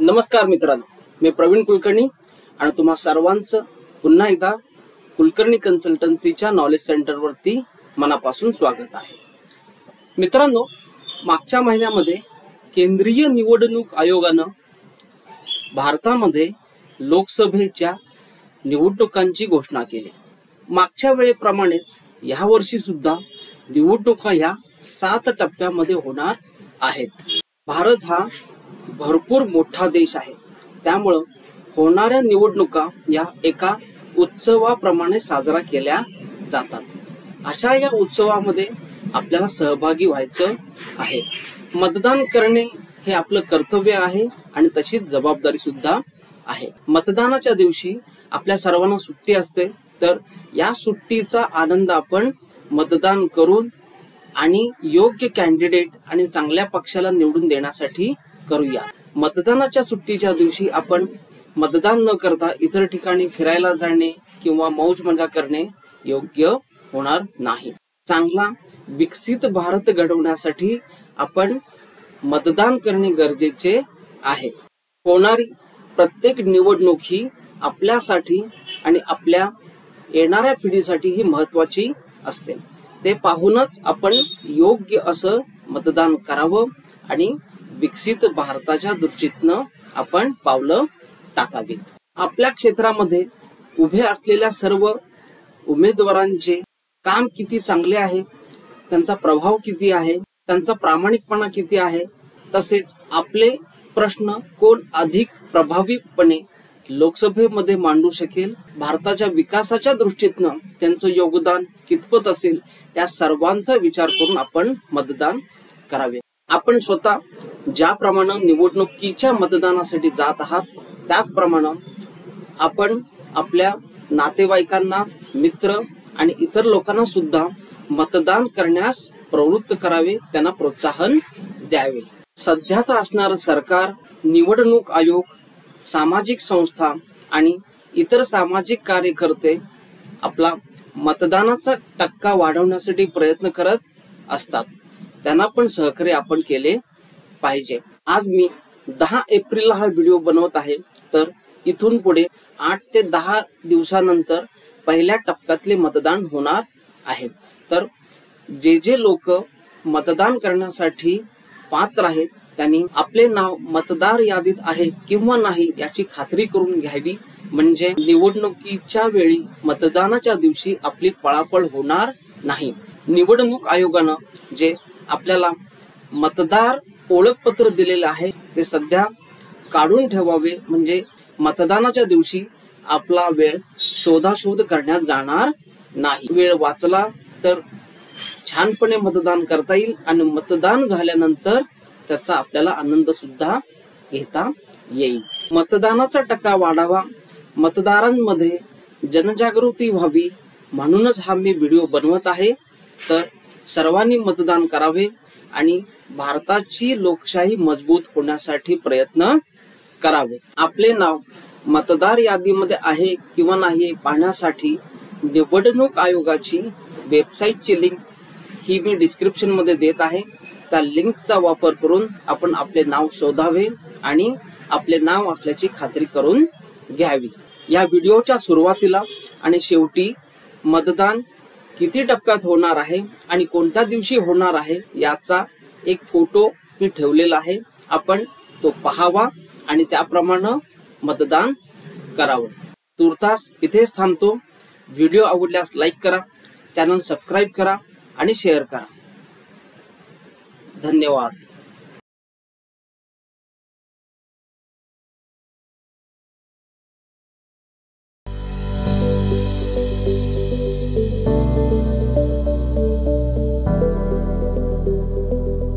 नमस्कार मित्रांनो, मी प्रवीण कुलकर्णी आणि तुम्हा सर्वांचं पुन्हा एकदा कुलकर्णी कन्सल्टन्सीच्या नॉलेज सेंटर वरती मनापासून स्वागत आहे। मित्रांनो, मागच्या महिन्यामध्ये केंद्रीय निवडणूक आयोगानं भारतामध्ये लोकसभेच्या निवडणुकांची घोषणा केली। मागच्या वेळेप्रमाणेच या वर्षी सुद्धा निवडणुका ह्या 7 टप्प्यामध्ये होणार आहेत। भारत हा भरपूर मोठा देश आहे, त्यामुळे होणाऱ्या निवडणुका या एका उत्सवाप्रमाणे साजरा केल्या जातात। अशा या उत्सवामध्ये आपल्याला सहभागी व्हायचं आहे। मतदान करणे हे आपलं कर्तव्य आहे आणि तशीच जबाबदारी सुद्धा आहे। मतदानाच्या दिवशी आपल्या सर्वांना सुट्टी असते, तर या सुट्टीचा आनंद आपण मतदान करून आणि योग्य कॅन्डिडेट आणि चांगल्या पक्षाला निवडून देण्यासाठी करूया। मतदानाच्या सुट्टीच्या दिवशी आपण मतदान न करता इतर ठिकाणी फिरायला जाणे किंवा मौज मजा करणे योग्य होणार नाही। चांगला विकसित भारत घडवण्यासाठी आपण मतदान करणे गरजेचे आहे। होणारी प्रत्येक निवडणूक ही आपल्यासाठी आणि आपल्या येणाऱ्या पिढीसाठी ही महत्त्वाची असते। ते पाहूनच आपण योग्य असं मतदान करावं आणि विकसित भारताच्या दृष्टीने आपण पावलं टाकावीत। आपल्या क्षेत्रामध्ये उभे असलेल्या सर्व उमेदवारांचे काम किती चांगले आहे, त्यांचा प्रभाव किती आहे, त्यांचा प्रामाणिकपणा किती आहे, तसेच आपले प्रश्न कोण अधिक प्रभावीपणे लोकसभेमध्ये मांडू शकेल, भारताच्या विकासाच्या दृष्टीने त्यांचं योगदान कितपत असेल, या सर्वांचा विचार करून आपण मतदान करावे। आपण स्वतः ज्याप्रमाणे निवडणुकीच्या मतदानासाठी जात आहात, त्याचप्रमाणे आपण आपल्या नातेवाईकांना, मित्र आणि इतर लोकांना सुद्धा मतदान करण्यास प्रवृत्त करावे, त्यांना प्रोत्साहन द्यावे। सध्याचं असणारं सरकार, निवडणूक आयोग, सामाजिक संस्था आणि इतर सामाजिक कार्यकर्ते आपला मतदानाचा टक्का वाढवण्यासाठी प्रयत्न करत असतात, त्यांना पण सहकार्य आपण केले पाहिजे। आज मी 10 एप्रिलला हा व्हिडिओ बनवत आहे, तर इथून पुढे 8 ते 10 दिवसानंतर पहिल्या टप्प्यातले मतदान होणार आहे। तर जे लोक मतदान करण्यासाठी पात्र आहेत, त्यांनी आपले नाव मतदार यादीत आहे किंवा नाही याची खात्री करून घ्यावी, म्हणजे निवडणुकीच्या वेळी मतदानाच्या दिवशी आपली पळापळ होणार नाही। निवडणूक आयोगानं जे आपल्याला मतदार ओळखपत्र दिलेले आहे ते सध्या काढून ठेवावे, म्हणजे मतदानाच्या दिवशी आपला वेळ शोधाशोध करण्यात जाणार नाही। वेळ वाचला तर छानपणे मतदान करता येईल आणि मतदान झाल्यानंतर त्याचा आपल्याला आनंद सुद्धा घेता येईल। मतदानाचा टक्का वाढावा, मतदारांमध्ये जनजागृती व्हावी, म्हणूनच हा मी व्हिडिओ बनवत आहे। तर सर्वांनी मतदान करावे आणि भारताची लोकशाही मजबूत होण्यासाठी प्रयत्न करावे। आपले नाव मतदार यादीमध्ये आहे किंवा नाही पाहण्यासाठी निवडणूक आयोगाची वेबसाईटची लिंक ही मी डिस्क्रिप्शन मध्ये देत आहे। त्या लिंकचा वापर करून आपण आपले नाव शोधावे आणि आपले नाव असल्याची खात्री करून घ्यावी। या व्हिडिओच्या सुरुवातीला आणि शेवटी मतदान किती टप्प्यात होणार आहे आणि कोणत्या दिवशी होणार आहे याचा एक फोटो मी ठेवलेला आहे, आपण तो पाहावा आणि त्याप्रमाणे मतदान करावं। तुर्तास इथेच थांबतो। व्हिडिओ आवडल्यास लाईक करा, चॅनल सबस्क्राईब करा आणि शेअर करा। धन्यवाद।